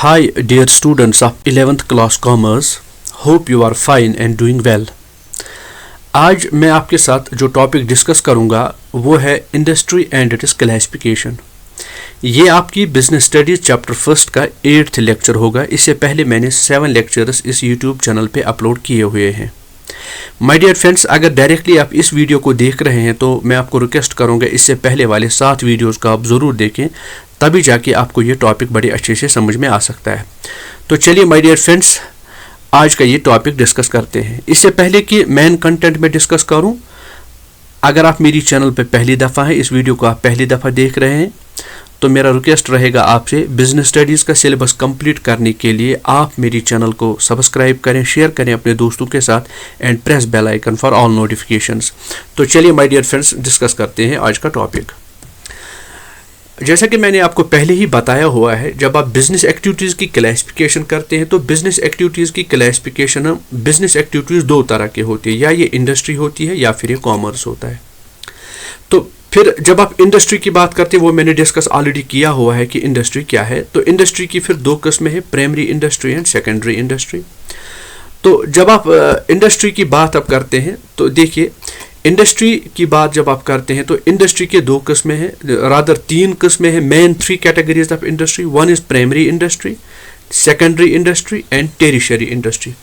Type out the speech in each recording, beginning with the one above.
Hi dear students of 11th class commerce, hope you are fine and doing well. आज मैं आपके साथ जो टॉपिक डिस्कस करूंगा वो है इंडस्ट्री एंड इट्स क्लासिफिकेशन. ये आपकी बिजनेस स्टडीज चैप्टर फर्स्ट का 8th लेक्चर होगा. इससे पहले मैंने 7 लेक्चर्स इस यूट्यूब चैनल पे अपलोड किए हुए हैं. माय डियर फ्रेंड्स, अगर डायरेक्टली आप इस वीडियो को देख रहे हैं तो मैं आपको रिक्वेस्ट करूंगा इससे पहले वाले 7 वीडियोस का आप ज़रूर देखें, तभी जाके आपको ये टॉपिक बड़े अच्छे से समझ में आ सकता है. तो चलिए माय डियर फ्रेंड्स, आज का ये टॉपिक डिस्कस करते हैं. इससे पहले कि मेन कंटेंट में डिस्कस करूं, अगर आप मेरी चैनल पे पहली दफ़ा है, इस वीडियो को आप पहली दफ़ा देख रहे हैं, तो मेरा रिक्वेस्ट रहेगा आपसे बिजनेस स्टडीज़ का सिलेबस कंप्लीट करने के लिए आप मेरी चैनल को सब्सक्राइब करें, शेयर करें अपने दोस्तों के साथ and press bell icon for all notifications. तो चलिए माय डियर फ्रेंड्स, डिस्कस करते हैं आज का टॉपिक. जैसा कि मैंने आपको पहले ही बताया हुआ है, जब आप बिजनेस एक्टिविटीज़ की क्लासिफिकेशन करते हैं तो बिजनेस एक्टिविटीज़ की क्लासिफिकेशन बिजनेस एक्टिविटीज़ 2 तरह की होती है, या ये इंडस्ट्री होती है या फिर ये कॉमर्स होता है. तो फिर जब आप इंडस्ट्री की बात करते हैं, वो मैंने डिस्कस ऑलरेडी किया हुआ है कि इंडस्ट्री क्या है. तो इंडस्ट्री की फिर 2 किस्में हैं, primary industry and secondary industry. तो जब आप इंडस्ट्री की बात आप करते हैं तो देखिए, इंडस्ट्री की बात जब आप करते हैं तो इंडस्ट्री के 2 किस्में हैं, रादर 3 किस्में हैं. Main 3 categories of industry. One is primary industry, secondary industry and tertiary industry.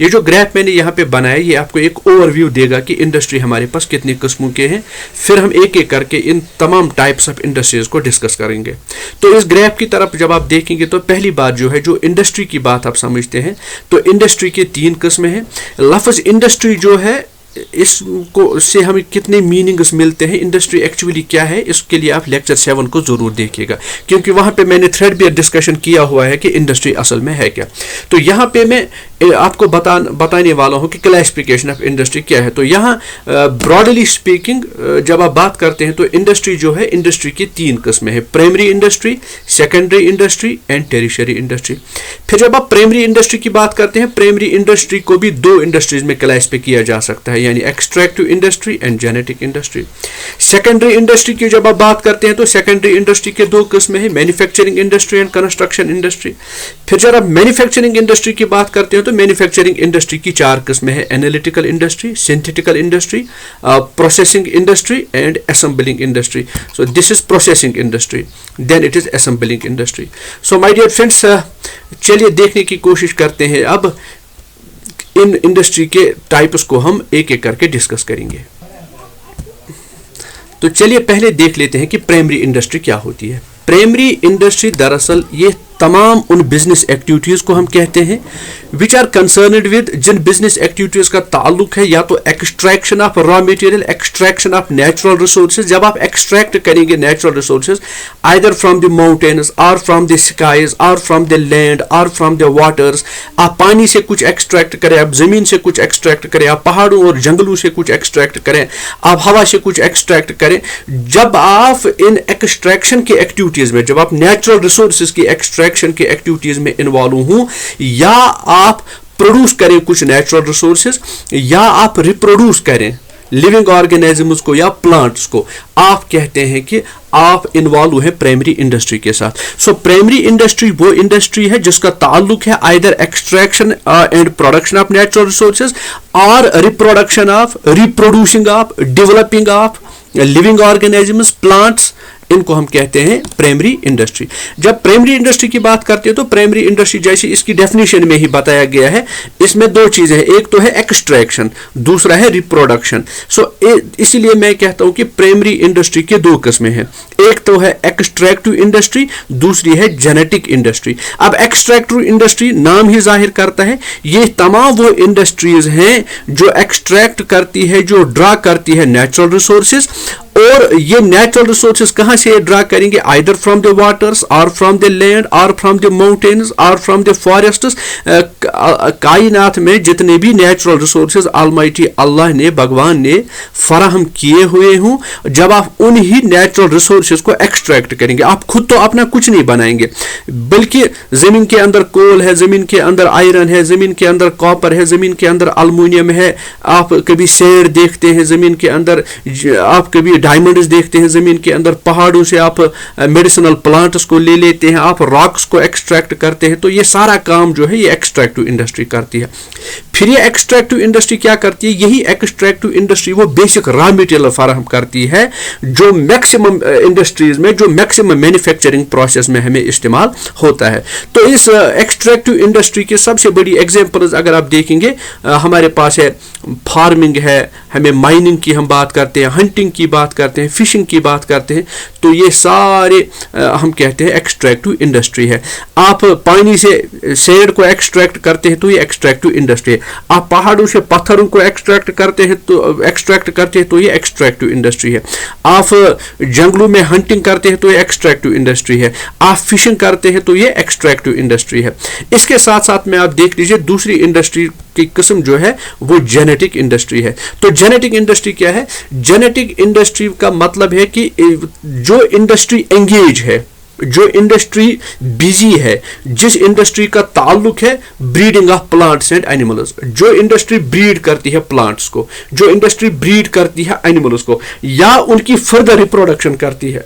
ये जो ग्राफ मैंने यहाँ पे बनाया, ये आपको एक ओवरव्यू देगा कि इंडस्ट्री हमारे पास कितने किस्मों के हैं. फिर हम एक एक करके इन तमाम टाइप्स ऑफ इंडस्ट्रीज को डिस्कस करेंगे. तो इस ग्राफ की तरफ जब आप देखेंगे तो पहली बात जो है, जो इंडस्ट्री की बात आप समझते हैं, तो इंडस्ट्री के 3 किस्में हैं. लफ्ज़ इंडस्ट्री जो है, इसको से हमें कितने मीनिंग्स मिलते हैं, इंडस्ट्री एक्चुअली क्या है, इसके लिए आप लेक्चर 7 को ज़रूर देखिएगा, क्योंकि वहाँ पे मैंने थ्रेडबेयर डिस्कशन किया हुआ है कि इंडस्ट्री असल में है क्या. तो यहाँ पे मैं आपको बताने वाला हूँ कि क्लासिफिकेशन ऑफ इंडस्ट्री क्या है. तो यहाँ ब्रॉडली स्पीकिंग जब आप बात करते हैं तो इंडस्ट्री जो है, इंडस्ट्री की 3 किस्में हैं, primary industry, secondary industry and tertiary industry. फिर जब आप प्राइमरी इंडस्ट्री की बात करते हैं, प्राइमरी इंडस्ट्री को भी 2 इंडस्ट्रीज में क्लासिफाई किया जा सकता है, यानी extractive industry and genetic industry. Secondary industry की जब आप बात करते हैं तो सेकेंडरी इंडस्ट्री के 2 किस्में हैं, manufacturing industry and construction industry. फिर जब आप मैन्युफैक्चरिंग इंडस्ट्री की बात करते हैं तो मैन्युफैक्चरिंग इंडस्ट्री की 4 किस्में हैं, analytical industry, synthetical industry, processing industry and assembling industry. So this is processing industry, then it is assembling industry. So my dear friends, चलिए देखने की कोशिश करते हैं. अब इन इंडस्ट्री के टाइप्स को हम एक एक करके डिस्कस करेंगे. तो चलिए पहले देख लेते हैं कि प्राइमरी इंडस्ट्री क्या होती है. प्राइमरी इंडस्ट्री दरअसल ये तमाम उन बिजनेस एक्टिविटीज को हम कहते हैं विच आर कंसर्नड विद, जिन बिजनेस एक्टिविटीज का ताल्लुक है या तो extraction of raw material, extraction of natural resources. जब आप एक्सट्रैक्ट करेंगे natural resources either from the mountains और फ्रॉम द स्काईज और फ्रॉम द लैंड और फ्रॉम द वाटर्स, आप पानी से कुछ एक्सट्रैक्ट करें, आप जमीन से कुछ एक्सट्रैक्ट करें, आप पहाड़ों और जंगलों से कुछ एक्सट्रैक्ट करें, आप हवा से कुछ एक्सट्रैक्ट करें. जब आप इन एक्सट्रैक्शन की एक्टिविटीज में, जब आप नेचुरल रिसोर्सेज की एक्सट्रैक्शन के एक्टिविटीज में इन्वॉल्व हूं, या आप प्रोड्यूस करें कुछ नेचुरल रिसोर्सेज, या आप रिप्रोड्यूस करें लिविंग ऑर्गेनिजम्स को या प्लांट्स को, आप कहते हैं कि आप इन्वॉल्व हैं प्राइमरी इंडस्ट्री के साथ. सो प्राइमरी इंडस्ट्री वो इंडस्ट्री है जिसका ताल्लुक है either extraction and production of natural resources और reproduction of, reproducing of, developing of living organisms, plants. इनको हम कहते हैं प्राइमरी इंडस्ट्री. जब प्राइमरी इंडस्ट्री की बात करते हैं तो प्राइमरी इंडस्ट्री जैसे इसकी डेफिनेशन में ही बताया गया है, इसमें 2 चीजें हैं, एक तो है एक्सट्रैक्शन, दूसरा है रिप्रोडक्शन. सो इसीलिए मैं कहता हूं कि प्राइमरी इंडस्ट्री के 2 किस्में हैं, एक तो है एक्सट्रैक्टिव इंडस्ट्री, दूसरी है जेनेटिक इंडस्ट्री. अब एक्सट्रैक्टिव इंडस्ट्री नाम ही जाहिर करता है, ये तमाम वो इंडस्ट्रीज हैं जो एक्सट्रैक्ट करती है, जो ड्रा करती है नेचुरल रिसोर्सेज, और ये नेचुरल रिसोर्सेज कहां से ड्रा करेंगे, आइदर फ्रॉम द वाटर्स और फ्रॉम द लैंड और फ्रॉम द माउंटेन्स और फ्रॉम द फॉरेस्ट्स. कायनात में जितने भी नेचुरल रिसोर्सेज ऑलमाइटी अल्लाह ने, भगवान ने फराहम किए हुए हों, जब आप उन्हीं नेचुरल रिसोर्सेज को एक्सट्रैक्ट करेंगे, आप खुद तो अपना कुछ नहीं बनाएंगे, बल्कि जमीन के अंदर कोल है, जमीन के अंदर आयरन है, जमीन के अंदर कॉपर है, जमीन के अंदर अल्मुनियम है, आप कभी सैंड देखते हैं जमीन के अंदर, आप कभी डायमंड्स देखते हैं ज़मीन के अंदर, पहाड़ों से आप मेडिसिनल प्लांट्स को ले लेते हैं, आप रॉक्स को एक्सट्रैक्ट करते हैं, तो ये सारा काम जो है ये एक्सट्रैक्टिव इंडस्ट्री करती है। फिर ये एक्सट्रैक्टिव इंडस्ट्री क्या करती है, यही एक्सट्रैक्टिव इंडस्ट्री वो बेसिक रॉ मटेरियल फराहम करती है जो मैक्सिमम इंडस्ट्रीज में, जो मैक्सिमम मैन्युफैक्चरिंग प्रोसेस में हमें इस्तेमाल होता है। तो इस एक्सट्रैक्टिव इंडस्ट्री की सबसे बड़ी एग्जांपल्स अगर आप देखेंगे, हमारे पास है फार्मिंग है, हमें माइनिंग की हम बात करते हैं, हंटिंग की बात करते हैं, फिशिंग की बात करते हैं, तो ये सारे हम कहते हैं एक्सट्रैक्टिव इंडस्ट्री है। आप पानी से सैंड को एक्सट्रैक्ट करते हैं तो ये एक्सट्रैक्टिव इंडस्ट्री है। आप पहाड़ों से पत्थरों को एक्सट्रैक्ट करते हैं तो ये एक्सट्रैक्टिव इंडस्ट्री है। आप जंगलों में हंटिंग करते हैं तो ये एक्सट्रैक्टिव इंडस्ट्री है। आप फिशिंग करते हैं तो ये एक्सट्रैक्टिव इंडस्ट्री है। इसके साथ साथ में आप देख लीजिए दूसरी इंडस्ट्री की किस्म जो है वो जेनेटिक इंडस्ट्री है। तो जेनेटिक इंडस्ट्री क्या है? जेनेटिक इंडस्ट्री का मतलब है कि जो इंडस्ट्री एंगेज है, जो इंडस्ट्री बिजी है, जिस इंडस्ट्री का ताल्लुक है breeding of plants and animals, जो इंडस्ट्री ब्रीड करती है प्लांट्स को, जो इंडस्ट्री ब्रीड करती है एनिमल्स को, या उनकी फर्दर रिप्रोडक्शन करती है,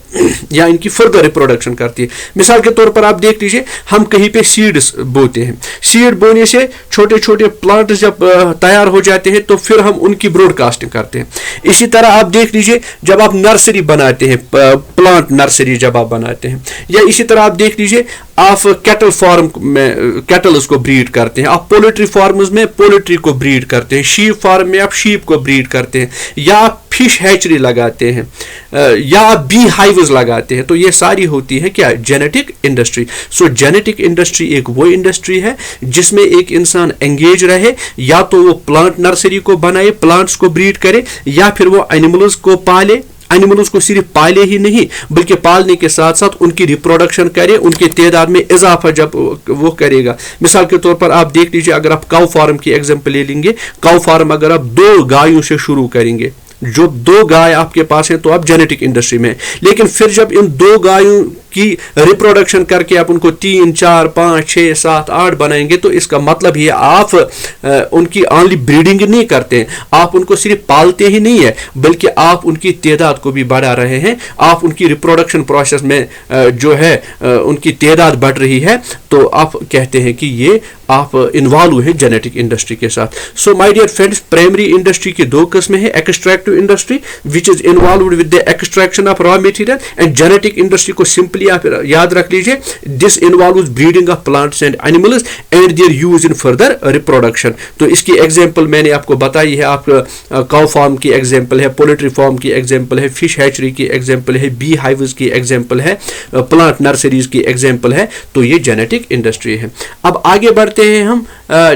या इनकी फर्दर रिप्रोडक्शन करती है। मिसाल के तौर पर आप देख लीजिए, हम कहीं पे सीड्स बोते हैं, सीड बोने से छोटे छोटे प्लांट जब तैयार हो जाते हैं तो फिर हम उनकी ब्रॉडकास्टिंग करते हैं। इसी तरह आप देख लीजिए, जब आप नर्सरी बनाते हैं, प्लांट नर्सरी जब आप बनाते हैं, या इसी तरह आप देख लीजिए आप कैटल फार्म में कैटल्स को ब्रीड करते हैं, आप पोल्ट्री फार्म्स में पोल्ट्री को ब्रीड करते हैं, शीप फार्म में आप शीप को ब्रीड करते हैं, या आप फिश हैचरी लगाते हैं, या आप बी हाइव्स लगाते हैं। तो ये सारी होती है क्या? Genetic industry. सो जेनेटिक इंडस्ट्री एक वो इंडस्ट्री है जिसमें एक इंसान एंगेज रहे, या तो वो प्लांट नर्सरी को बनाए, प्लांट्स को ब्रीड करे, या फिर वो एनिमल्स को पाले। एनिमल्स को सिर्फ पाले ही नहीं बल्कि पालने के साथ साथ उनकी रिप्रोडक्शन करे, उनके तादाद में इजाफा जब वो करेगा। मिसाल के तौर पर आप देख लीजिए, अगर आप काउ फार्म की एग्जांपल ले लेंगे, काउ फार्म अगर आप 2 गायों से शुरू करेंगे, जो 2 गाय आपके पास हैं तो आप जेनेटिक इंडस्ट्री में, लेकिन फिर जब इन 2 गायों की रिप्रोडक्शन करके आप उनको 3, 4, 5, 6, 7, 8 बनाएंगे, तो इसका मतलब ये आप उनकी ऑनली ब्रीडिंग नहीं करते हैं, आप उनको सिर्फ पालते ही नहीं है बल्कि आप उनकी तादाद को भी बढ़ा रहे हैं, आप उनकी रिप्रोडक्शन प्रोसेस में जो है उनकी तादाद बढ़ रही है, तो आप कहते हैं कि ये आप इन्वॉल्व है जेनेटिक इंडस्ट्री के साथ। So my dear friends, primary industry की 2 किस्में हैं, extractive industry which is involved with the extraction of raw material, and genetic industry को सिंपली आप याद रख लीजिए, this involves breeding of plants and animals and their use in further reproduction. तो इसकी एग्जांपल मैंने आपको बताई है, आप काउ फार्म की एग्जांपल है, पोल्ट्री फार्म की एग्जांपल है, फिश हैचरी की एग्जांपल है, बी हाइव्स की एग्जांपल है, प्लांट नर्सरीज की एग्जांपल है, तो ये जेनेटिक इंडस्ट्री है। अब आगे बढ़ते हैं हम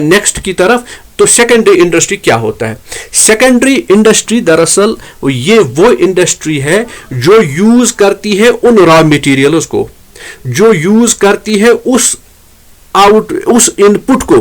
नेक्स्ट की तरफ। तो सेकेंडरी इंडस्ट्री क्या होता है? सेकेंडरी इंडस्ट्री दरअसल ये वो इंडस्ट्री है जो यूज करती है उन रॉ मटेरियल्स को, जो यूज करती है उस इनपुट को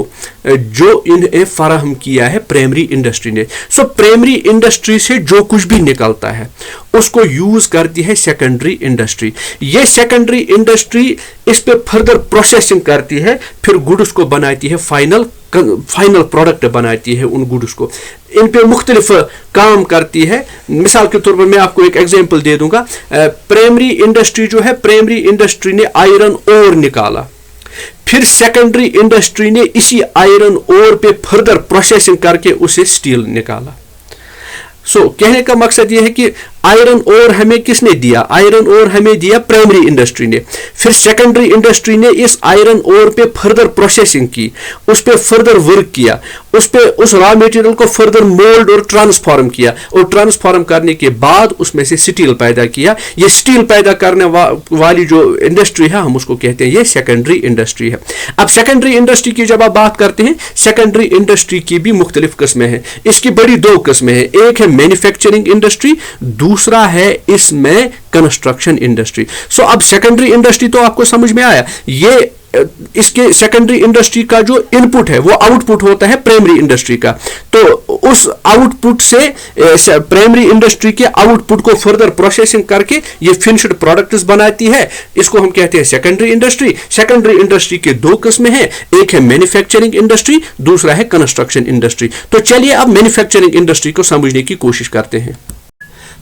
जो इन्हें फराहम किया है प्राइमरी इंडस्ट्री ने। सो प्राइमरी इंडस्ट्री से जो कुछ भी निकलता है उसको यूज करती है सेकेंडरी इंडस्ट्री। ये सेकेंडरी इंडस्ट्री इस पे फर्दर प्रोसेसिंग करती है, फिर गुड्स को बनाती है, फाइनल प्रोडक्ट बनाती है, उन गुड्स को इन पे मुख्तलिफ काम करती है। मिसाल के तौर पर मैं आपको एक एग्जांपल दे दूंगा। प्राइमरी इंडस्ट्री जो है, प्राइमरी इंडस्ट्री ने आयरन ओर निकाला, फिर सेकेंडरी इंडस्ट्री ने इसी आयरन ओर पे फर्दर प्रोसेसिंग करके उसे स्टील निकाला। सो कहने का मकसद यह है कि आयरन ओर हमें किसने दिया? आयरन ओर हमें दिया प्राइमरी इंडस्ट्री ने, फिर सेकेंडरी इंडस्ट्री ने इस आयरन ओर पे फर्दर प्रोसेसिंग की, उस पे फर्दर वर्क किया, उस रॉ मटेरियल को फर्दर मोल्ड और ट्रांसफॉर्म किया, और ट्रांसफॉर्म करने के बाद उसमें से स्टील पैदा किया। ये स्टील पैदा करने वाली जो इंडस्ट्री है हम उसको कहते हैं ये सेकेंडरी इंडस्ट्री है। अब सेकेंडरी इंडस्ट्री की जब आप बात करते हैं, सेकेंडरी इंडस्ट्री की भी मुख्तलिफ किस्में हैं। इसकी बड़ी 2 किस्में हैं, एक है मैन्युफैक्चरिंग इंडस्ट्री, दूसरा है इसमें कंस्ट्रक्शन इंडस्ट्री। सो अब सेकेंडरी इंडस्ट्री तो आपको समझ में आया, ये इसके सेकेंडरी इंडस्ट्री का जो इनपुट है वो आउटपुट होता है प्राइमरी इंडस्ट्री का, तो उस आउटपुट से प्राइमरी इंडस्ट्री के आउटपुट को फर्दर प्रोसेसिंग करके ये फिनिश्ड प्रोडक्ट्स बनाती है, इसको हम कहते हैं सेकेंडरी इंडस्ट्री। सेकेंडरी इंडस्ट्री के 2 किस्में हैं, एक है मैन्युफैक्चरिंग इंडस्ट्री, दूसरा है कंस्ट्रक्शन इंडस्ट्री। तो चलिए अब मैन्युफैक्चरिंग इंडस्ट्री को समझने की कोशिश करते हैं।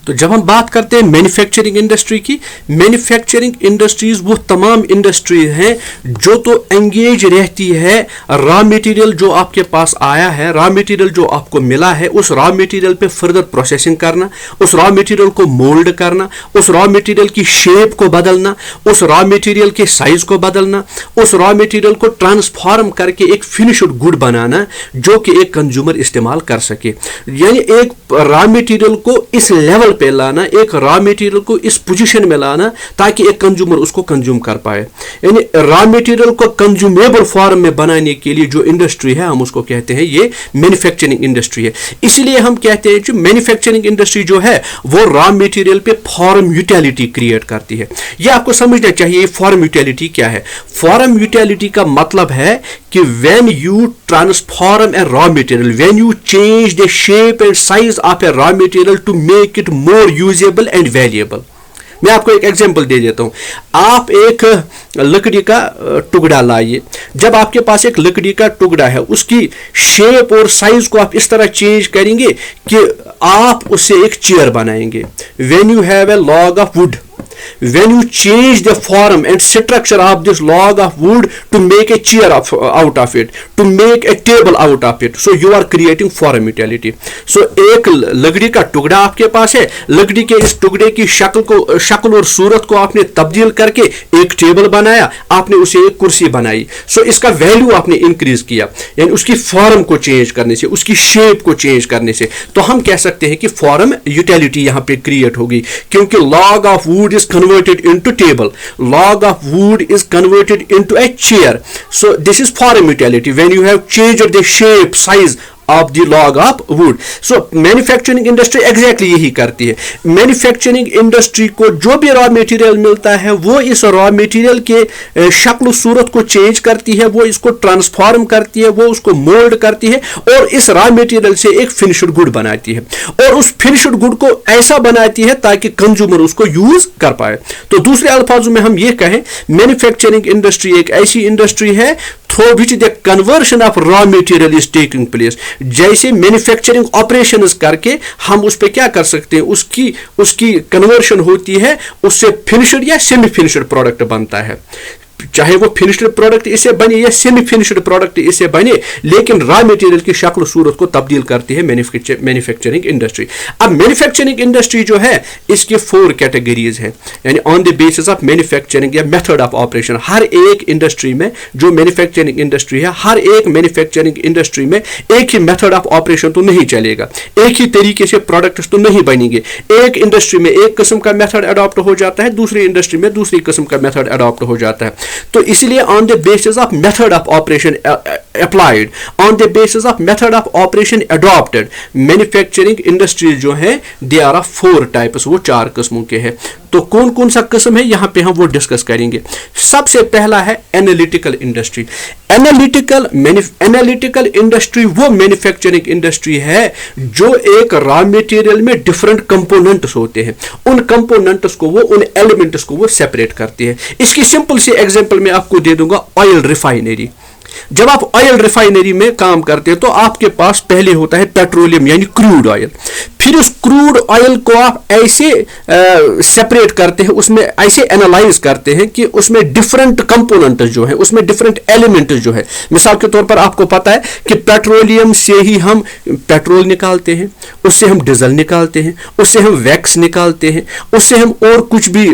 तो जब हम बात करते हैं मैन्युफैक्चरिंग इंडस्ट्री की, मैन्युफैक्चरिंग इंडस्ट्रीज वो तमाम इंडस्ट्री हैं जो तो एंगेज रहती है रॉ मटेरियल जो आपके पास आया है, रॉ मटेरियल जो आपको मिला है, उस रॉ मटेरियल पे फर्दर प्रोसेसिंग करना, उस रॉ मटेरियल को मोल्ड करना, उस रॉ मटेरियल की शेप को बदलना, उस रॉ मटेरियल के साइज को बदलना, उस रॉ मटेरियल को ट्रांसफॉर्म करके एक फिनिश्ड गुड बनाना जो कि एक कंज्यूमर इस्तेमाल कर सके। यानी एक रॉ मटेरियल को इस लेवल पे लाना, एक रॉ मटेरियल को इस पोजीशन में लाना ताकि एक कंज्यूमर उसको कंज्यूम कर पाए। यानी रॉ मटेरियल को कंज्यूमेबल फॉर्म में बनाने के लिए जो इंडस्ट्री है हम उसको कहते हैं ये मैन्युफैक्चरिंग इंडस्ट्री है। इसलिए हम कहते हैं जो मैन्युफैक्चरिंग इंडस्ट्री जो है वो रॉ मटेरियल पे फॉर्म यूटिलिटी क्रिएट करती है। ये आपको समझना चाहिए फॉर्म यूटिलिटी क्या है। फॉर्म यूटिलिटी का मतलब है कि when you transform a raw material, when you change the shape and size of a raw material to make it more usable and valuable. मैं आपको एक एग्जांपल दे देता हूं। आप एक लकड़ी का टुकड़ा लाइए। जब आपके पास एक लकड़ी का टुकड़ा है, उसकी शेप और साइज को आप इस तरह चेंज करेंगे कि आप उससे एक चेयर बनाएंगे। When you have a log of would, when you change the form and structure of this log of wood to make a chair out of it, to make a table out of it, so you are creating form utility. So एक लकड़ी का टुकड़ा आपके पास है, लकड़ी के इस टुकड़े की शक्ल और सूरत को आपने तब्दील करके एक टेबल बनाया, आपने उसे एक कुर्सी बनाई। सो इसका वैल्यू आपने इंक्रीज किया, यानी उसकी फॉर्म को चेंज करने से, उसकी शेप को चेंज करने से। तो हम कह सकते हैं कि फॉर्म यूटिलिटी यहाँ पे क्रिएट होगी, क्योंकि log of wood is converted into table, log of wood is converted into a chair. So this is form utility when you have changed the shape, size of the log of wood. So manufacturing industry exactly यही करती है। Manufacturing industry को जो भी raw material मिलता है वो इस रॉ मटेरियल के शक्ल सूरत को चेंज करती है, वो इसको ट्रांसफॉर्म करती है, वो उसको मोल्ड करती है और इस रॉ मटेरियल से एक फिनिश्ड गुड बनाती है, और उस फिनिश्ड गुड को ऐसा बनाती है ताकि कंज्यूमर उसको यूज कर पाए। तो दूसरे अल्फाजों में हम ये कहें, मैन्युफैक्चरिंग इंडस्ट्री एक ऐसी इंडस्ट्री है through which the conversion of raw material is taking place। जैसे मैन्युफैक्चरिंग ऑपरेशंस करके हम उस पे क्या कर सकते हैं, उसकी कन्वर्शन होती है, उससे फिनिश्ड या सेमी फिनिश्ड प्रोडक्ट बनता है। चाहे वो फिनिश्ड प्रोडक्ट इससे बने या सेमी फिनिश्ड प्रोडक्ट इससे बने, लेकिन रॉ मटेरियल की शक्ल सूरत को तब्दील करती है मैन्युफैक्चरिंग इंडस्ट्री। अब मैन्युफैक्चरिंग इंडस्ट्री जो है इसके 4 कैटेगरीज हैं, यानी on the basis of manufacturing या मेथड ऑफ ऑपरेशन। हर एक इंडस्ट्री में जो मैन्युफैक्चरिंग इंडस्ट्री है, हर एक मैन्युफैक्चरिंग इंडस्ट्री में एक ही मेथड ऑफ ऑपरेशन तो नहीं चलेगा, एक ही तरीके से प्रोडक्ट्स तो नहीं बनेंगे। एक इंडस्ट्री में एक किस्म का मेथड अडॉप्ट हो जाता है, दूसरी इंडस्ट्री में दूसरी किस्म का मेथड अडॉप्ट हो जाता है। तो इसलिए on the basis of method of operation applied, on the basis of method of operation adopted, manufacturing industry जो है दे आर ऑफ 4 टाइप्स, वो 4 किस्मों के हैं। तो कौन कौन सा किस्म है यहाँ पे हम वो डिस्कस करेंगे। सबसे पहला है एनालिटिकल इंडस्ट्री। एनालिटिकल इंडस्ट्री वो मैन्युफैक्चरिंग इंडस्ट्री है जो एक रॉ मटेरियल में डिफरेंट कंपोनेंट्स होते हैं, उन कंपोनेंट्स को वो, उन एलिमेंट्स को वो सेपरेट करती है। इसकी सिंपल सी एग्जांपल मैं आपको दे दूंगा, ऑयल रिफाइनरी। जब आप ऑयल रिफाइनरी में काम करते हैं तो आपके पास पहले होता है पेट्रोलियम यानी क्रूड ऑयल, फिर उस क्रूड ऑयल को आप ऐसे सेपरेट करते हैं, उसमें ऐसे एनालाइज करते हैं कि उसमें डिफरेंट कंपोनेंट जो है, उसमें डिफरेंट एलिमेंट जो है। मिसाल के तौर पर आपको पता है कि पेट्रोलियम से ही हम पेट्रोल निकालते हैं, उससे हम डीजल निकालते हैं, उससे हम वैक्स निकालते हैं, उससे हम और कुछ भी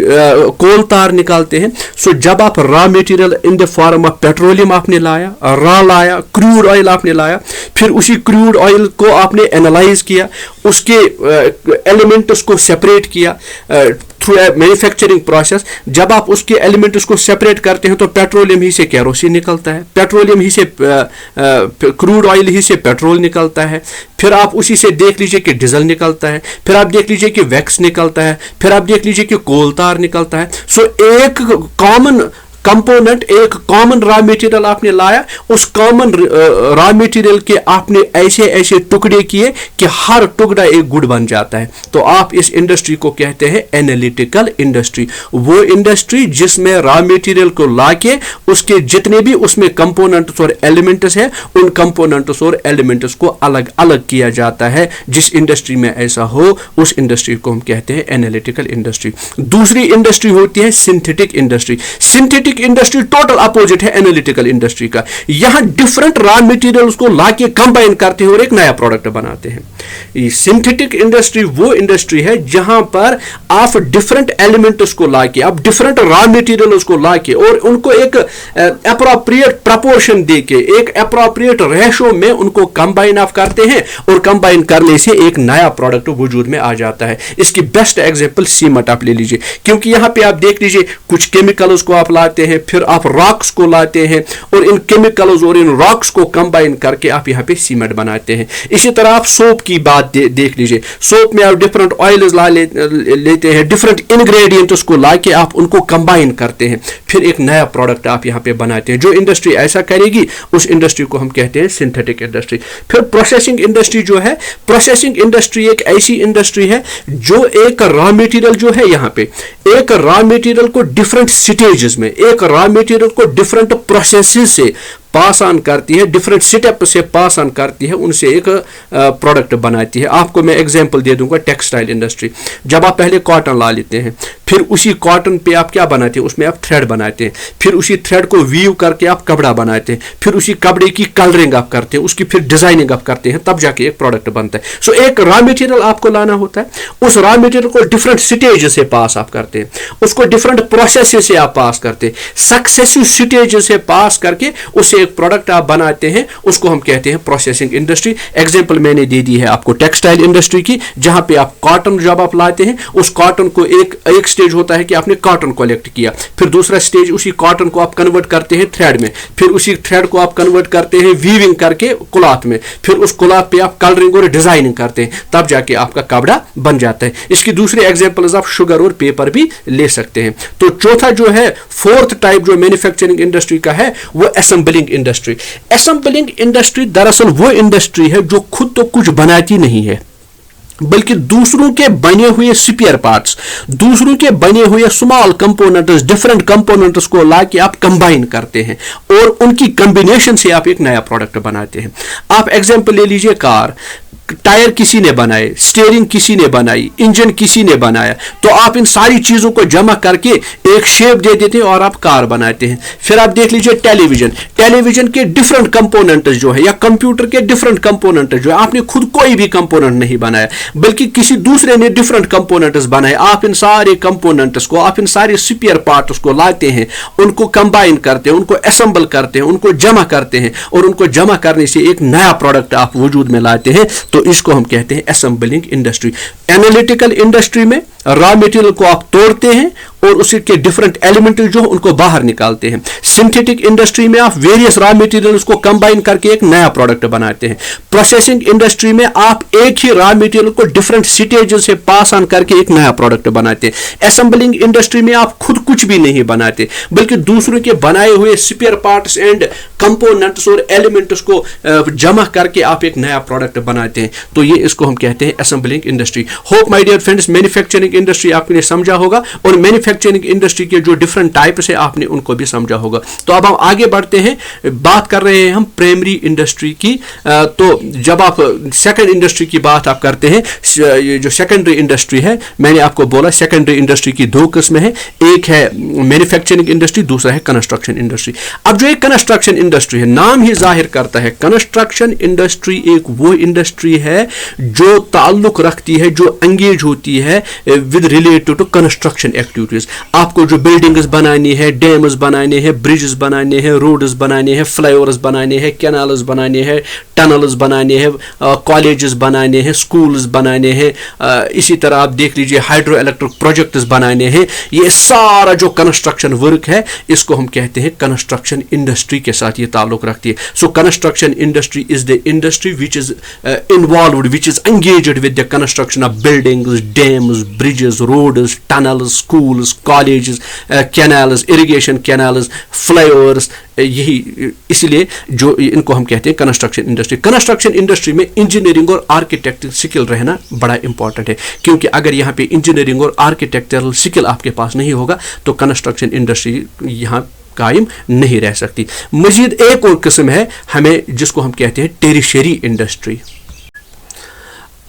कोल तार निकालते हैं। सो जब आप raw material in the form of petroleum आपने लाया, रॉ लाया, क्रूड ऑयल आपने लाया, फिर उसी क्रूड ऑयल को आपने एनालाइज किया, उसके एलिमेंट्स को सेपरेट किया थ्रू ए मैन्युफैक्चरिंग प्रोसेस। जब आप उसके एलिमेंट्स को सेपरेट करते हैं तो पेट्रोलियम ही से कैरोसिन निकलता है, पेट्रोलियम ही से क्रूड ऑयल ही से पेट्रोल निकलता है, फिर आप उसी से देख लीजिए कि डीजल निकलता है, फिर आप देख लीजिए कि वैक्स निकलता है, फिर आप देख लीजिए कि कोल तार निकलता है। सो एक कॉमन कंपोनेंट, एक कॉमन रॉ मटेरियल आपने लाया, उस कॉमन रॉ मटेरियल के आपने ऐसे ऐसे टुकड़े किए कि हर टुकड़ा एक गुड बन जाता है। तो आप इस इंडस्ट्री को कहते हैं एनालिटिकल इंडस्ट्री। वो इंडस्ट्री जिसमें रॉ मटेरियल को लाके उसके जितने भी उसमें कंपोनेंट्स और एलिमेंट्स है, उन कंपोनेंट्स और एलिमेंट्स को अलग अलग किया जाता है। जिस इंडस्ट्री में ऐसा हो उस इंडस्ट्री को हम कहते हैं एनालिटिकल इंडस्ट्री। दूसरी इंडस्ट्री होती है synthetic industry. Synthetic industry total opposite है एनालिटिकल इंडस्ट्री का। यहां डिफरेंट रॉ मटेरियल्स को लाके कंबाइन करते हैं और एक नया प्रोडक्ट बनाते हैं। सिंथेटिक इंडस्ट्री वो इंडस्ट्री है जहां पर आप डिफरेंट एलिमेंट्स को लाके, आप डिफरेंट रॉ मटेरियल्स को लाके और उनको एक एप्रोप्रिएट प्रपोर्शन देके, एक एप्रोप्रिएट रेशो में उनको कंबाइन आप करते हैं और कंबाइन करने से एक नया प्रोडक्ट वजूद में आ जाता है। इसकी बेस्ट एग्जांपल सीमेंट आप ले लीजिए, क्योंकि यहां पे आप देख लीजिए कुछ केमिकल्स को आप लाते हैं, फिर आप रॉक्स को लाते हैं और इन केमिकल्स और इन रॉक्स को कंबाइन करके आप यहां पे सीमेंट बनाते हैं। इसी तरह आप सोप की बात देख लीजिए। सोप में आप डिफरेंट ऑयल्स लेते हैं, डिफरेंट इंग्रेडिएंट्स को लाके आप उनको कंबाइन करते हैं, फिर एक नया प्रोडक्ट आप यहां पे बनाते हैं। जो इंडस्ट्री ऐसा करेगी उस इंडस्ट्री को हम कहते हैं सिंथेटिक इंडस्ट्री। फिर प्रोसेसिंग इंडस्ट्री जो है, प्रोसेसिंग इंडस्ट्री एक ऐसी इंडस्ट्री है जो एक रॉ मटेरियल जो है, यहां पे एक रॉ मटेरियल को डिफरेंट स्टेजेस में, एक रॉ मटेरियल को डिफरेंट प्रोसेसेस से पास ऑन करती है, डिफरेंट स्टेप से पास ऑन करती है, उनसे एक प्रोडक्ट बनाती है। आपको मैं एग्जांपल दे दूंगा, टेक्सटाइल इंडस्ट्री। जब आप पहले कॉटन ला लेते हैं, फिर उसी कॉटन पे आप क्या बनाते हैं, उसमें आप थ्रेड बनाते हैं, फिर उसी थ्रेड को वीव करके आप कपड़ा बनाते हैं, फिर उसी कपड़े की कलरिंग आप करते हैं, उसकी फिर डिजाइनिंग आप करते हैं, तब जाके एक प्रोडक्ट बनता है। सो एक रॉ मटेरियल आपको लाना होता है, उस रॉ मटेरियल को डिफरेंट स्टेज से पास आप करते हैं, उसको डिफरेंट प्रोसेस से आप पास करते हैं, सक्सेसिव स्टेज से पास करके उसे एक प्रोडक्ट आप बनाते हैं, उसको हम कहते हैं प्रोसेसिंग इंडस्ट्री। एग्जांपल मैंने दे दी है आपको टेक्सटाइल इंडस्ट्री की, जहां पे आप कॉटन जब आप लाते हैं, उस कॉटन को एक स्टेज होता है कि आपने कॉटन कलेक्ट किया, फिर दूसरा स्टेज उसी कॉटन को आप कन्वर्ट करते हैं थ्रेड में, फिर उसी थ्रेड को आप कन्वर्ट करते हैं वीविंग करके क्लॉथ में, फिर उस क्लॉथ पे आप कलरिंग और डिजाइनिंग करते हैं, तब जाके आपका कपड़ा बन जाता है। इसकी दूसरी एग्जांपल्स आप शुगर और पेपर भी ले सकते हैं। तो चौथा जो है, फोर्थ टाइप जो मैन्युफैक्चरिंग इंडस्ट्री का है, वो असेंबलिंग इंडस्ट्री। असेंबलिंग इंडस्ट्री दरअसल वो इंडस्ट्री है जो खुद तो कुछ बनाती नहीं है, बल्कि दूसरों के बने हुए स्पेयर पार्ट्स, दूसरों के बने हुए स्मॉल कंपोनेंट्स, डिफरेंट कंपोनेंट्स को लाके आप कंबाइन करते हैं और उनकी कॉम्बिनेशन से आप एक नया प्रोडक्ट बनाते हैं। आप एग्जांपल ले लीजिए, कार, टायर किसी ने बनाए, स्टीयरिंग किसी ने बनाई, इंजन किसी ने बनाया, तो आप इन सारी चीजों को जमा करके एक शेप दे देते हैं और आप कार बनाते हैं। फिर आप देख लीजिए टेलीविजन, टेलीविजन के डिफरेंट कंपोनेंट्स जो है, या कंप्यूटर के डिफरेंट कंपोनेंट्स जो है, आपने खुद कोई भी कंपोनेंट नहीं बनाया, बल्कि किसी दूसरे ने डिफरेंट कंपोनेंट्स बनाए। आप इन सारे कंपोनेंट्स को, आप इन सारे स्पेयर पार्ट्स को लाते हैं, उनको कंबाइन करते हैं, उनको असेंबल करते हैं, उनको जमा करते हैं और उनको जमा करने से एक नया प्रोडक्ट आप वजूद में लाते हैं। तो इसको हम कहते हैं असेंबलिंग इंडस्ट्री। एनालिटिकल इंडस्ट्री में रॉ मटेरियल को आप तोड़ते हैं और उसके डिफरेंट एलिमेंट जो उनको बाहर निकालते हैं। सिंथेटिक इंडस्ट्री में आप वेरियस रॉ मटेरियल्स को कंबाइन करके एक नया प्रोडक्ट बनाते हैं। प्रोसेसिंग इंडस्ट्री में आप एक ही रॉ मटेरियल को डिफरेंट स्टेज से पास ऑन करके एक नया प्रोडक्ट बनाते हैं। असेंबलिंग इंडस्ट्री में आप खुद कुछ भी नहीं बनाते, बल्कि दूसरों के बनाए हुए स्पेयर पार्ट्स एंड कंपोनेंट्स और एलिमेंट्स को जमा करके आप एक नया प्रोडक्ट बनाते हैं। तो ये इसको हम कहते हैं assembling industry. Hope my dear friends, manufacturing industry आपने समझा होगा और मैन्युफैक्चरिंग इंडस्ट्री के जो डिफरेंट टाइप्स है आपने उनको भी समझा होगा। तो अब हम आगे बढ़ते हैं, बात कर रहे हैं हम प्राइमरी इंडस्ट्री की। तो जब आप सेकंड इंडस्ट्री की बात आप करते हैं, ये जो सेकेंडरी इंडस्ट्री है, मैंने आपको बोला सेकेंडरी इंडस्ट्री की दो किस्में हैं, एक है मैन्युफैक्चरिंग इंडस्ट्री, दूसरा है कंस्ट्रक्शन इंडस्ट्री। अब जो एक कंस्ट्रक्शन इंडस्ट्री है, नाम ही जाहिर करता है, कंस्ट्रक्शन इंडस्ट्री एक वो इंडस्ट्री है जो ताल्लुक रखती है, जो एंगेज होती है with related to construction activities. आपको जो बिल्डिंग्स बनानी है, डैम्स बनाने हैं, ब्रिजेस बनाने हैं, रोड्स बनाने हैं, फ्लाईओवर्स बनाने हैं, कैनाल्स बनाने हैं, टनल्स बनाने हैं, कॉलेजेस बनाने हैं, स्कूल्स बनाने हैं, इसी तरह आप देख लीजिए हाइड्रो इलेक्ट्रिक प्रोजेक्ट्स बनाने हैं। ये सारा जो कंस्ट्रक्शन वर्क है, इसको हम कहते हैं कंस्ट्रक्शन इंडस्ट्री के साथ ये ताल्लुक रखती है। So construction industry is the industry which is involved, which is engaged with the construction of buildings, dams, bridges, roads, tunnels, schools, schools, colleges, canals, irrigation canals, fly overs, یہی اسی لیے جو ان کو ہم کہتے ہیں کنسٹرکشن انڈسٹری. کنسٹرکشن انڈسٹری میں engineering اور آرکیٹیکٹ سکل رہنا بڑا امپورٹنٹ ہے, کیونکہ اگر یہاں پہ انجینئرنگ اور آرکیٹیکچرل سکل آپ کے پاس نہیں ہوگا تو کنسٹرکشن انڈسٹری یہاں قائم نہیں رہ سکتی. مزید ایک اور قسم ہے ہمیں جس کو ہم کہتے ہیں ٹیریشری انڈسٹری.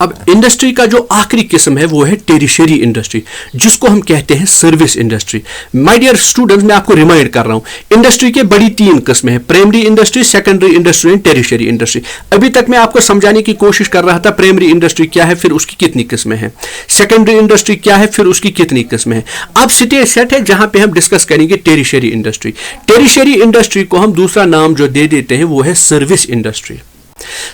اب انڈسٹری کا جو آخری قسم ہے وہ ہے ٹیریشری انڈسٹری, جس کو ہم کہتے ہیں service industry. My dear students, میں آپ کو ریمائنڈ کر رہا ہوں, انڈسٹری کے بڑی 3 قسمیں ہیں, primary industry, secondary industry and tertiary industry. ابھی تک میں آپ کو سمجھانے کی کوشش کر رہا تھا پرائمری انڈسٹری کیا ہے, پھر اس کی کتنی قسمیں ہیں, سیکنڈری انڈسٹری کیا ہے, پھر اس کی کتنی قسمیں ہیں. اب سٹیج سیٹ ہے جہاں پہ ہم ڈسکس کریں گے ٹیریشری انڈسٹری. ٹیریشری انڈسٹری کو ہم دوسرا نام جو دے دیتے ہیں وہ ہے سروس انڈسٹری.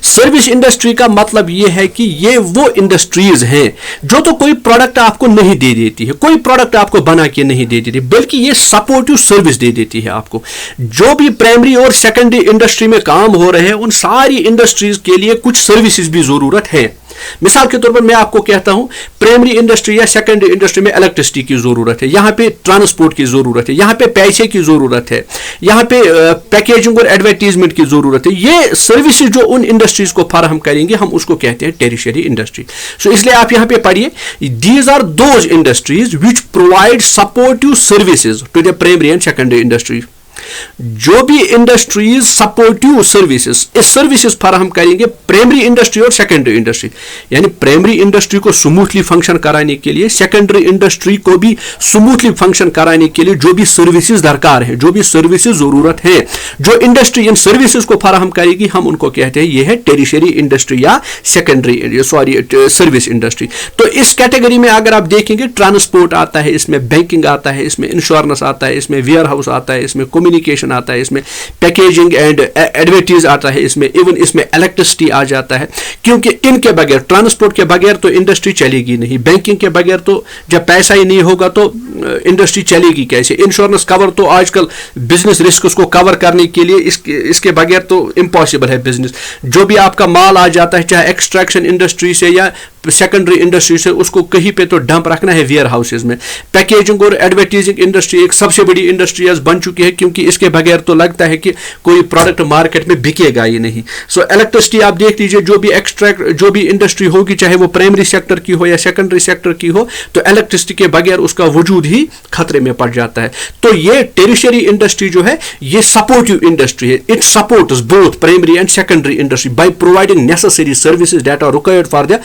سروس انڈسٹری کا مطلب یہ ہے کہ یہ وہ انڈسٹریز ہیں جو تو کوئی پروڈکٹ آپ کو نہیں دے دیتی ہے, کوئی پروڈکٹ آپ کو بنا کے نہیں دے دیتی, بلکہ یہ سپورٹیو سروس دے دیتی ہے آپ کو. جو بھی پرائمری اور سیکنڈری انڈسٹری میں کام ہو رہے ہیں ان ساری انڈسٹریز کے لیے کچھ سروسز بھی ضرورت ہے. مثال کے طور پر میں آپ کو کہتا ہوں پرائمری انڈسٹری یا سیکنڈری انڈسٹری میں الیکٹرسٹی کی ضرورت ہے, یہاں پہ ٹرانسپورٹ کی ضرورت ہے, یہاں پہ پیسے کی ضرورت ہے, یہاں پہ پیکیجنگ اور ایڈورٹیزمنٹ کی ضرورت ہے. یہ سروسز جو ان انڈسٹریز کو فراہم کریں گے ہم اس کو کہتے ہیں ٹیریشری انڈسٹری. سو اس لیے آپ یہاں پہ پڑھیے, these are those industries which provide supportive services to the primary and secondary industry. جو بھی انڈسٹریز سپورٹیو سروسز, اس سروسز فراہم کریں گے پرائمری انڈسٹری اور سیکنڈری انڈسٹری, یعنی پرائمری انڈسٹری کو سموتھلی فنکشن کرانے کے لیے, سیکنڈری انڈسٹری کو بھی سموتھلی فنکشن کرانے کے لیے جو بھی سروسز درکار ہیں, جو بھی سروسز ضرورت ہیں, جو انڈسٹری ان سروسز کو فراہم کرے گی ہم ان کو کہتے ہیں یہ ہے ٹیریشری انڈسٹری یا سیکنڈری سروس انڈسٹری. تو اس کیٹیگری میں اگر آپ دیکھیں گے ٹرانسپورٹ آتا ہے, اس میں بینکنگ آتا ہے, اس میں انشورنس آتا ہے, اس میں ویئر ہاؤس آتا ہے, اس میں کمیونیکیشن آتا ہے, اس میں پیکیجنگ اینڈ ایڈورٹیز آتا ہے, اس میں ایون اس میں الیکٹرسٹی آ جاتا ہے. کیونکہ ان کے بغیر, ٹرانسپورٹ کے بغیر تو انڈسٹری چلے گی نہیں, بینکنگ کے بغیر تو جب پیسہ ہی نہیں ہوگا تو انڈسٹری چلے گی کیسے, انشورنس کور تو آج کل بزنس رسکس کو کور کرنے کے لیے اس کے بغیر تو امپاسبل ہے بزنس. جو بھی آپ کا مال آ جاتا ہے چاہے ایکسٹریکشن انڈسٹری سے یا سیکنڈری انڈسٹری سے, اس کو کہیں پہ تو ڈمپ رکھنا ہے ویئر ہاؤسز میں. پیکیجنگ اور ایڈورٹیزنگ انڈسٹری ایک سب سے بڑی انڈسٹری بن چکی ہے, کیونکہ اس کے بغیر تو لگتا ہے کہ کوئی پروڈکٹ مارکیٹ میں بکے گا ہی نہیں. سو الیکٹرسٹی آپ دیکھ لیجئے, جو بھی انڈسٹری ہوگی چاہے وہ پرائمری سیکٹر کی ہو یا سیکنڈری سیکٹر کی ہو, تو الیکٹرسٹی کے بغیر اس کا وجود ہی خطرے میں پڑ جاتا ہے. تو یہ ٹیریشری انڈسٹری جو ہے یہ سپورٹیو انڈسٹری ہے. It supports both primary and secondary industry by providing necessary services that are required for the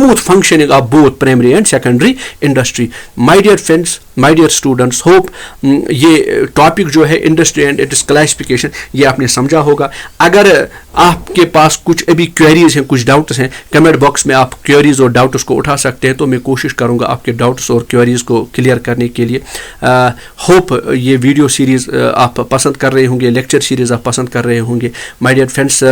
smooth functioning of both primary and secondary industry. My dear friends, my dear students, hope یہ topic جو ہے industry and it's classification یہ آپ نے سمجھا ہوگا. اگر آپ کے پاس کچھ ابھی کوئریز ہیں, کچھ ڈاؤٹس ہیں, کمنٹ باکس میں آپ کوئریز اور ڈاؤٹس کو اٹھا سکتے ہیں, تو میں کوشش کروں گا آپ کے ڈاؤٹس اور کوئریز کو کلیئر کرنے کے لیے. ہوپ یہ ویڈیو سیریز آپ پسند کر رہے ہوں گے, لیکچر سیریز آپ پسند کر رہے ہوں گے. مائی ڈیئر فرینڈس,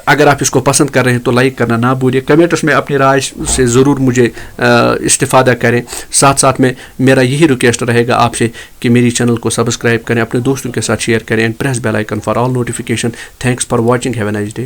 اگر آپ اس کو پسند کر رہے ہیں تو لائک کرنا نہ بھولیں, کمنٹس میں اپنی رائے سے ضرور مجھے استفادہ کریں. ساتھ ساتھ میں میرا یہی ریکویسٹ رہے گا آپ سے کہ میری چینل کو سبسکرائب کریں, اپنے دوستوں کے ساتھ شیئر کریں, and press bell icon for all notification. Thanks for watching, have a nice day.